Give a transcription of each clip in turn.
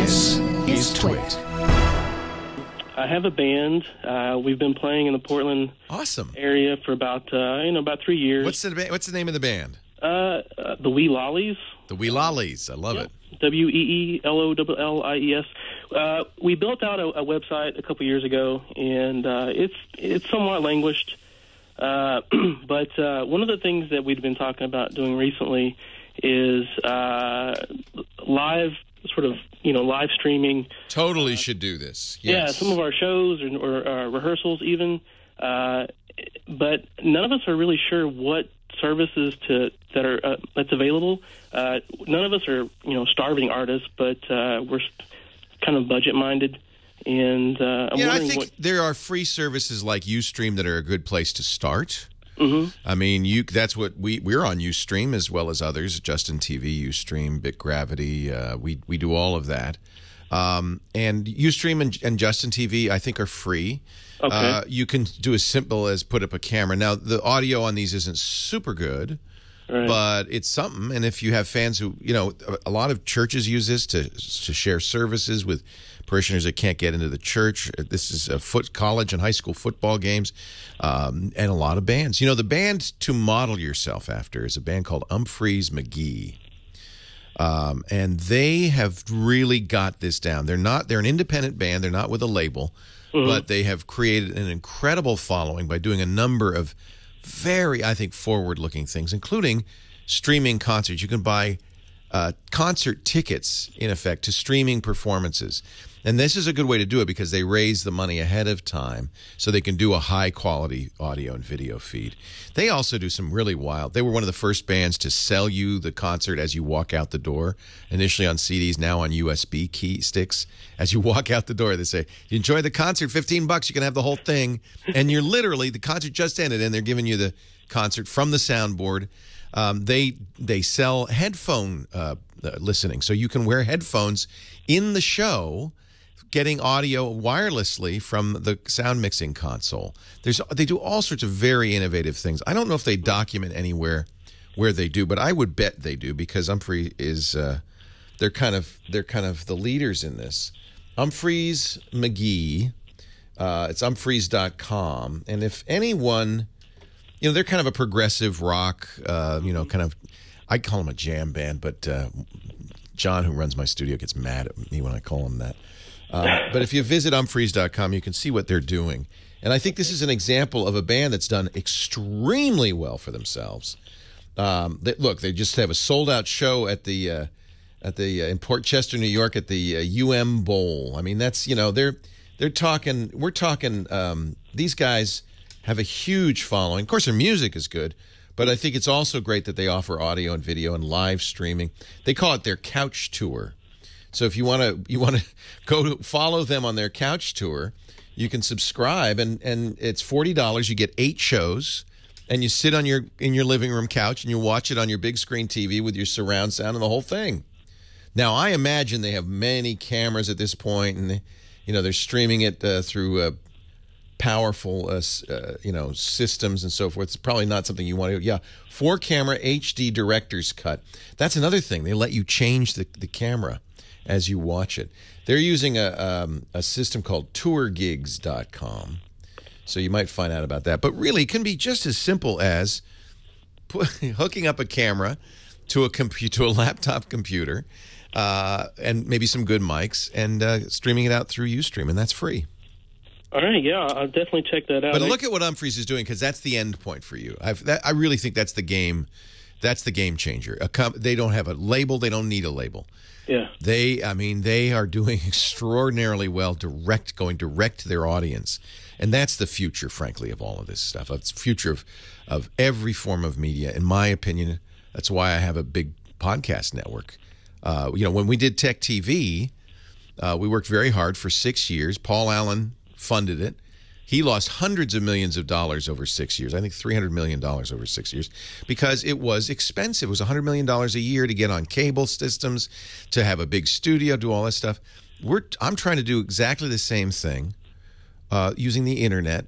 This is Twit. I have a band. We've been playing in the Portland area for about 3 years. What's the name of the band? The Wee Lollies. The Wee Lollies. I love it. WEELOLLIES. We built out a website a couple years ago, and it's somewhat languished. But one of the things that we've been talking about doing recently is live streaming. Totally should do this. Yes. Yeah, some of our shows or rehearsals even. But none of us are really sure what services that's available. None of us are starving artists, but we're kind of budget minded. And I think there are free services like Ustream that are a good place to start. Mm-hmm. I mean, that's what we're on Ustream as well as others. Justin TV, Ustream, BitGravity. We do all of that. And Ustream and Justin TV, I think, are free. Okay. You can do as simple as put up a camera. Now, the audio on these isn't super good, right, but it's something. And if you have fans who, a lot of churches use this to share services with parishioners that can't get into the church. This is college and high school football games, and a lot of bands. The band to model yourself after is a band called Umphrey's McGee. And they have really got this down. They're an independent band. They're not with a label, but they have created an incredible following by doing a number of very, I think, forward-looking things, including streaming concerts. You can buy concert tickets, in effect, to streaming performances. And this is a good way to do it because they raise the money ahead of time so they can do a high-quality audio and video feed. They also do some really wild. They were one of the first bands to sell you the concert as you walk out the door, initially on CDs, now on USB key sticks. As you walk out the door, they say, you enjoy the concert, $15, you can have the whole thing. And you're literally, the concert just ended, and they're giving you the concert from the soundboard. They sell headphone listening, so you can wear headphones in the show, getting audio wirelessly from the sound mixing console. They do all sorts of very innovative things. I don't know if they document anywhere where they do, but I would bet they do because Umphrey is they're kind of the leaders in this. Umphrey's McGee, it's umphrey's.com, and if anyone, they're kind of a progressive rock, kind of, I call them a jam band, but John, who runs my studio, gets mad at me when I call him that. But if you visit umphrey's.com, you can see what they're doing. And I think this is an example of a band that's done extremely well for themselves. They just have a sold-out show at the in Port Chester, New York, at the UM Bowl. I mean, that's we're talking. These guys have a huge following. Of course, their music is good, but I think it's also great that they offer audio and video and live streaming. They call it their couch tour. So if you want to go follow them on their couch tour, you can subscribe, and it's $40. You get 8 shows, and you sit in your living room couch and you watch it on your big screen TV with your surround sound and the whole thing. Now, I imagine they have many cameras at this point, and they're streaming it through powerful systems and so forth. It's probably not something you want to do. Yeah, 4-camera HD director's cut. That's another thing. They let you change the camera as you watch it. They're using a system called tourgigs.com, so you might find out about that. But really, it can be just as simple as hooking up a camera to a laptop computer and maybe some good mics and streaming it out through Ustream, and that's free. All right, yeah, I'll definitely check that out. But look at what Umphrey's is doing, because that's the end point for you. I really think that's the game. That's the game changer. They don't have a label. They don't need a label. Yeah. They are doing extraordinarily well, going direct to their audience. And that's the future, frankly, of all of this stuff. It's the future of every form of media, in my opinion. That's why I have a big podcast network. When we did Tech TV, we worked very hard for 6 years. Paul Allen funded it. He lost hundreds of millions of dollars over 6 years. I think $300 million over 6 years, because it was expensive. It was $100 million a year to get on cable systems, to have a big studio, do all that stuff. I'm trying to do exactly the same thing using the internet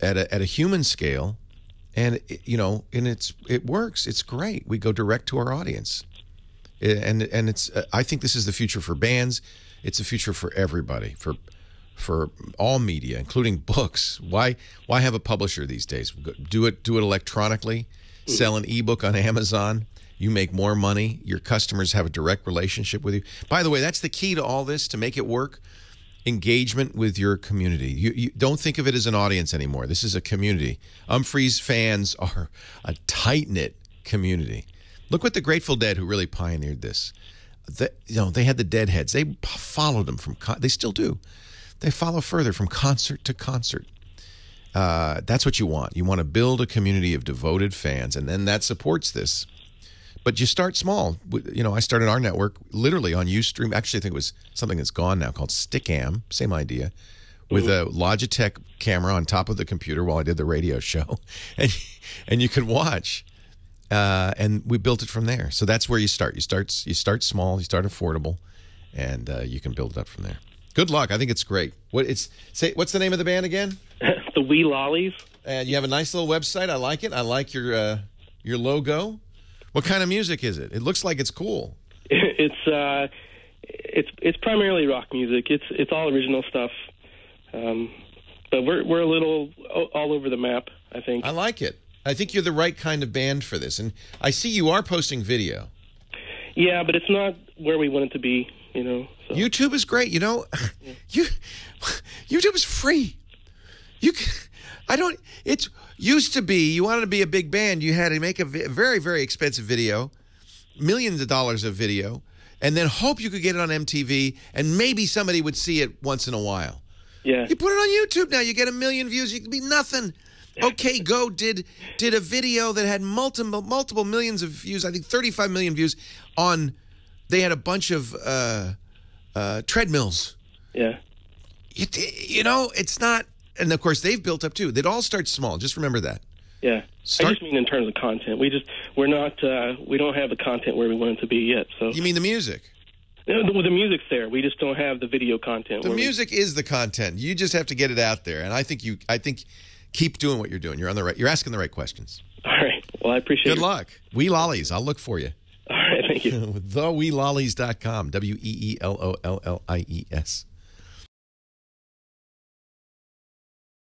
at a human scale, and it works. It's great. We go direct to our audience. and it's. I think this is the future for bands. It's the future for everybody, for all media, including books. Why have a publisher these days? Do it electronically. Sell an ebook on Amazon. You make more money. Your customers have a direct relationship with you. By the way, that's the key to all this, to make it work. Engagement with your community. You don't think of it as an audience anymore. This is a community. Umphrey's fans are a tight-knit community. Look what the Grateful Dead, who really pioneered this. They had the Deadheads. They followed them they still do. They follow further from concert to concert. That's what you want. You want to build a community of devoted fans, and then that supports this. But you start small. I started our network literally on Ustream. Actually, I think it was something that's gone now called Stickam. Same idea. With a Logitech camera on top of the computer while I did the radio show. And you could watch. And we built it from there. So that's where you start. You start small, you start affordable, and you can build it up from there. Good luck. I think it's great. What's the name of the band again? The Wee Lollies. And you have a nice little website. I like it. I like your logo. What kind of music is it? It looks like it's cool. It's primarily rock music. It's all original stuff. But we're a little all over the map, I think. I like it. I think you're the right kind of band for this. And I see you are posting video. Yeah, but it's not where we want it to be, So. YouTube is great. YouTube is free. It used to be, you wanted to be a big band, you had to make a very, very expensive video, millions of dollars of video, and then hope you could get it on MTV, and maybe somebody would see it once in a while. Yeah. You put it on YouTube now, you get 1 million views, you can be nothing. OK Go did a video that had multiple millions of views, I think 35 million views they had a bunch of treadmills. Yeah. It's not. And, of course, they've built up, too. They'd all start small. Just remember that. Yeah. I just mean in terms of content. We don't have the content where we want it to be yet. So. You mean the music? Well, the music's there. We just don't have the video content. The music is the content. You just have to get it out there. And I think keep doing what you're doing. You're asking the right questions. All right. Well, I appreciate it. Good luck. Wee Lollies. I'll look for you. All right. Thank you. TheWeeLollies.com. WeeLollies.